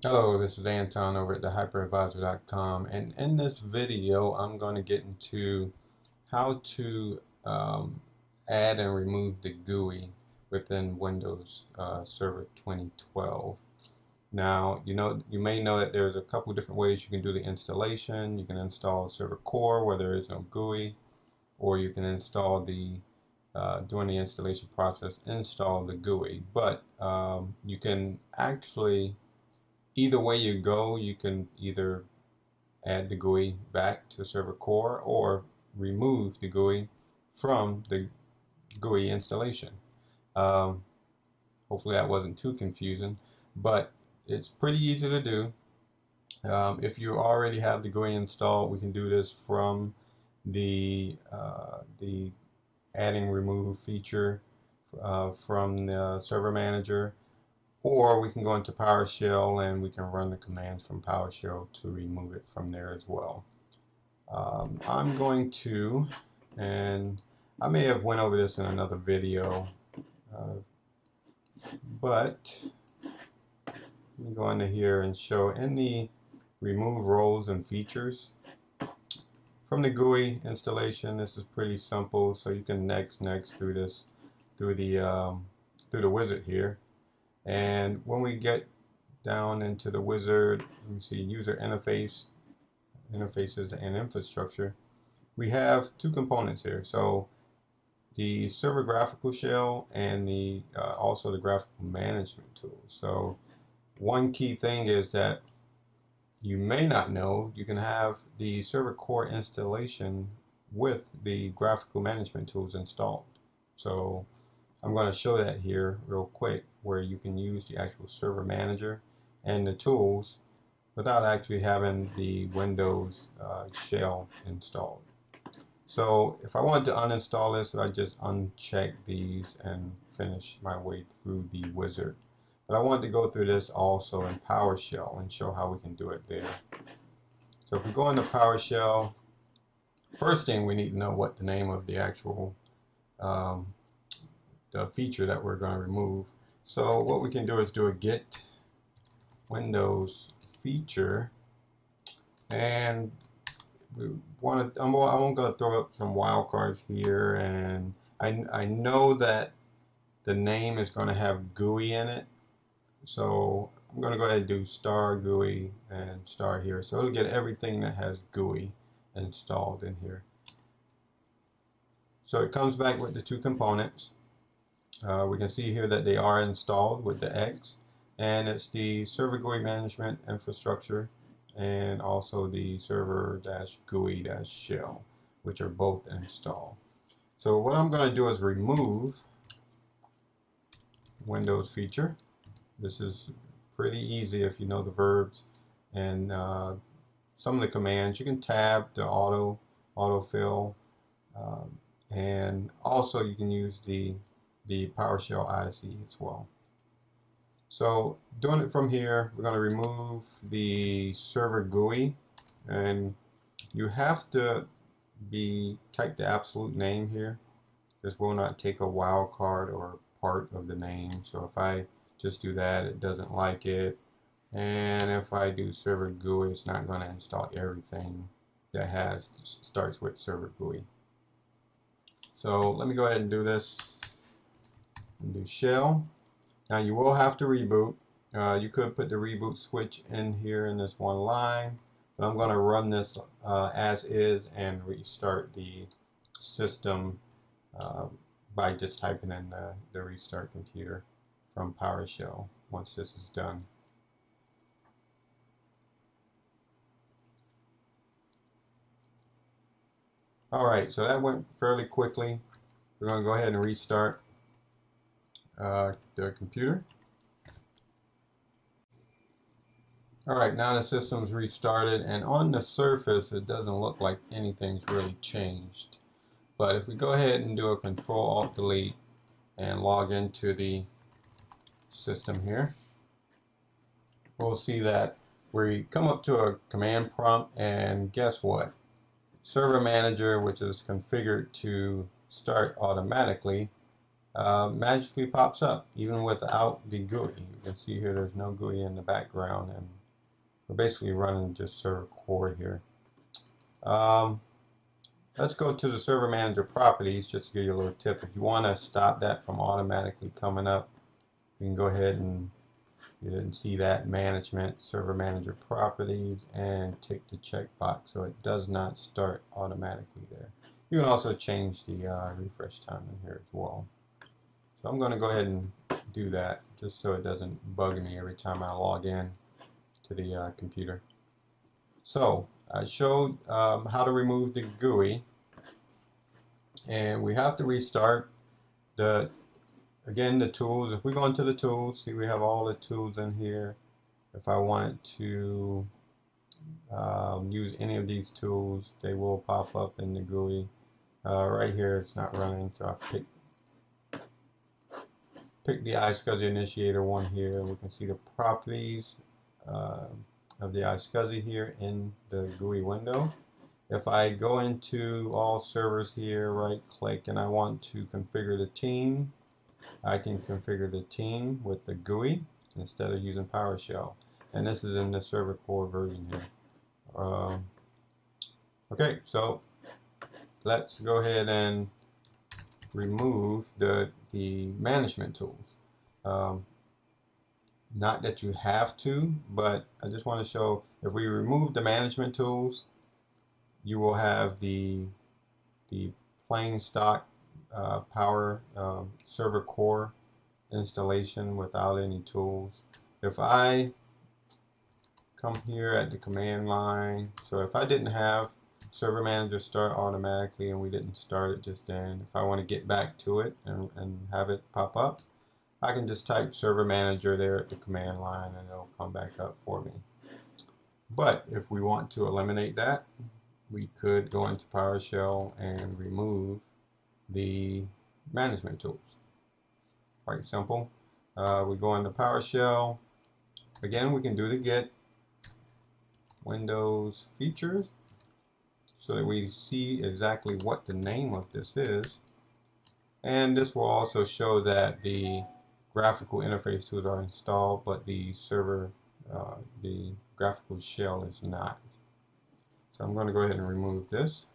Hello, this is Anton over at thehyperadvisor.com, and in this video I'm going to get into how to add and remove the GUI within Windows Server 2012. Now, you may know that there's a couple different ways you can do the installation. You can install Server Core where there is no GUI, or you can install during the installation process, install the GUI. But you can actually either way you go, you can either add the GUI back to server core or remove the GUI from the GUI installation. Um, Hopefully that wasn't too confusing, but it's pretty easy to do. If you already have the GUI installed, we can do this from the adding remove feature from the server manager. Or we can go into PowerShell and we can run the commands from PowerShell to remove it from there as well. I'm going to, and I may have went over this in another video, uh, but let me go into here and show in the remove roles and features from the GUI installation. This is pretty simple, so you can next through this through the wizard here. And when we get down into the wizard, let me see, user interfaces and infrastructure, we have two components here. So the server graphical shell and the also the graphical management tool. So one key thing is that you may not know you can have the server core installation with the graphical management tools installed. So I'm going to show that here real quick, where you can use the actual server manager and the tools without actually having the Windows shell installed. So if I wanted to uninstall this, I just uncheck these and finish my way through the wizard. But I wanted to go through this also in PowerShell and show how we can do it there. So if we go into PowerShell, first thing we need to know what the name of the actual um, the feature that we're going to remove. So what we can do is do a get Windows feature, and I'm going to throw up some wildcards here, and I know that the name is going to have GUI in it, so I'm going to go ahead and do star GUI and star here, so it'll get everything that has GUI installed in here. So it comes back with the two components. We can see here that they are installed with the X, and it's the server GUI management infrastructure and also the server-GUI-shell, which are both installed. So what I'm going to do is remove Windows feature. This is pretty easy if you know the verbs and some of the commands. You can tab the autofill, um, and also you can use the PowerShell ISE as well. So doing it from here, we're going to remove the server GUI, and you have to type the absolute name here. This will not take a wildcard or part of the name. So if I just do that, it doesn't like it. And if I do server GUI, it's not going to install everything that starts with server GUI. So let me go ahead and do this and do shell. Now you will have to reboot. You could put the reboot switch in here in this one line, but I'm going to run this as is and restart the system by just typing in the restart computer from PowerShell once this is done. Alright, so that went fairly quickly. We're going to go ahead and restart the computer. Alright, now the system's restarted, and on the surface it doesn't look like anything's really changed. But if we go ahead and do a Control-Alt-Delete and log into the system here, we'll see that we come up to a command prompt, and guess what? Server Manager, which is configured to start automatically, magically pops up even without the GUI. You can see here there's no GUI in the background, and we're basically running just server core here. Let's go to the server manager properties just to give you a little tip. If you want to stop that from automatically coming up, you can go ahead and, you didn't see that, management, server manager properties, and tick the checkbox so it does not start automatically there. You can also change the refresh time in here as well. So I'm going to go ahead and do that just so it doesn't bug me every time I log in to the computer. So I showed how to remove the GUI, and we have to restart again the tools. If we go into the tools, see we have all the tools in here. If I wanted to use any of these tools, they will pop up in the GUI. Right here it's not running, so I pick the iSCSI initiator one here. We can see the properties of the iSCSI here in the GUI window. If I go into all servers here, right click, and I want to configure the team, I can configure the team with the GUI instead of using PowerShell. And this is in the server core version here. Okay, so let's go ahead and remove the management tools. Not that you have to, but I just want to show if we remove the management tools, you will have the plain stock power server core installation without any tools. If I come here at the command line, so if I didn't have server manager start automatically and we didn't start it just then, if I want to get back to it and have it pop up, I can just type server manager there at the command line and it'll come back up for me. But if we want to eliminate that, we could go into PowerShell and remove the management tools. Quite simple. We go into PowerShell. Again, we can do the get Windows features so that we see exactly what the name of this is. And this will also show that the graphical interface tools are installed, but the server, the graphical shell is not. So I'm going to go ahead and remove this.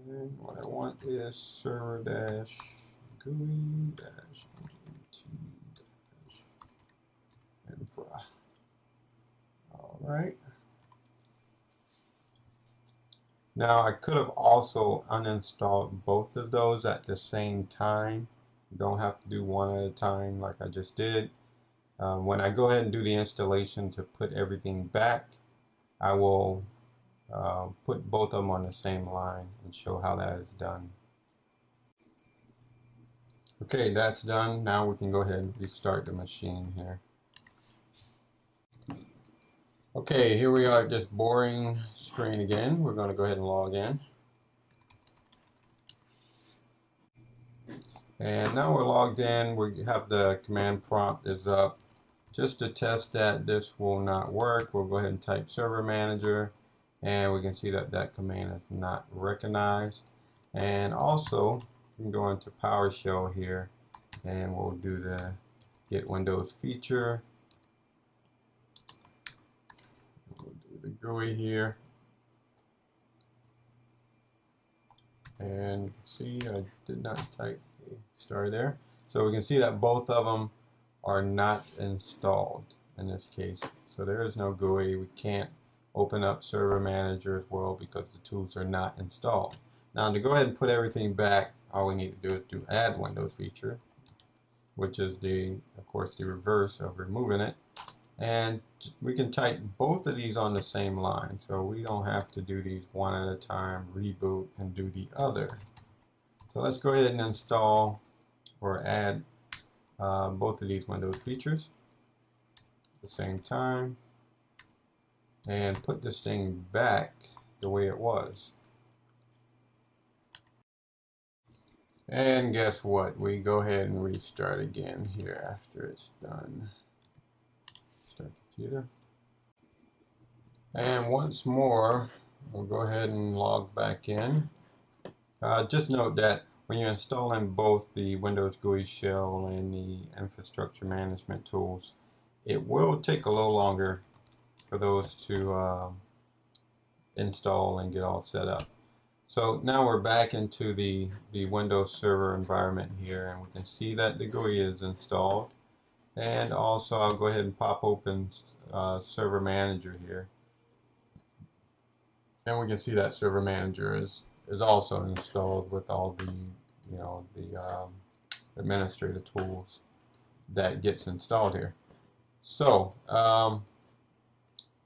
And what I want is server dash GUI dash dash infra. All right. Now I could have also uninstalled both of those at the same time. You don't have to do one at a time like I just did. When I go ahead and do the installation to put everything back, I will put both of them on the same line and show how that is done. Okay, that's done. Now we can go ahead and restart the machine here. Okay, here we are at this boring screen again. We're going to go ahead and log in. And now we're logged in. We have the command prompt is up. Just to test that this will not work, we'll go ahead and type server manager, and we can see that that command is not recognized. And also, we can go into PowerShell here, and we'll do the get Windows feature. We'll do the GUI here. And you can see I did not type the star there. So we can see that both of them are not installed in this case. So there is no GUI. We can't open up Server Manager as well because the tools are not installed. Now to go ahead and put everything back, all we need to do is do add Windows feature, which is of course the reverse of removing it. And we can type both of these on the same line, so we don't have to do these one at a time, reboot, and do the other. So let's go ahead and install or add both of these Windows features at the same time and put this thing back the way it was. And guess what? We go ahead and restart again here after it's done. Start computer. And once more, we'll go ahead and log back in. Just note that when you're installing both the Windows GUI shell and the infrastructure management tools, it will take a little longer for those to install and get all set up. So now we're back into the Windows Server environment here, and we can see that the GUI is installed. And also I'll go ahead and pop open Server Manager here. And we can see that Server Manager is also installed with all the administrative tools that gets installed here. So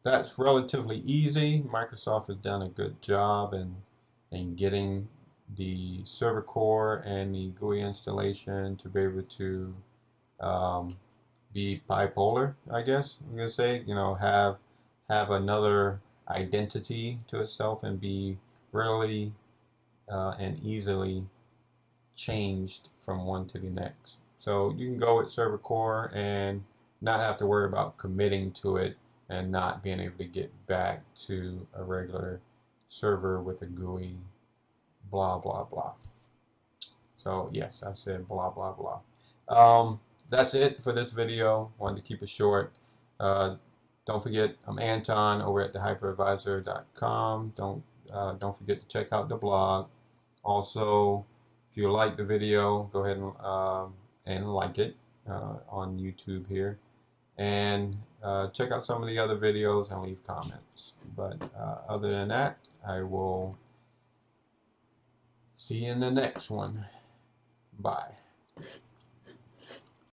that's relatively easy. Microsoft has done a good job in getting the server core and the GUI installation to be able to be bipolar, I guess I'm gonna say. Have another identity to itself and be really and easily changed from one to the next. So you can go with server core and not have to worry about committing to it and not being able to get back to a regular server with a GUI, blah, blah, blah. So yes, I said blah, blah, blah. That's it for this video. Wanted to keep it short. Don't forget, I'm Anton over at thehyperadvisor.com. Don't forget to check out the blog. Also, if you like the video, go ahead and like it on YouTube here, and check out some of the other videos and leave comments. But other than that, I will see you in the next one. Bye.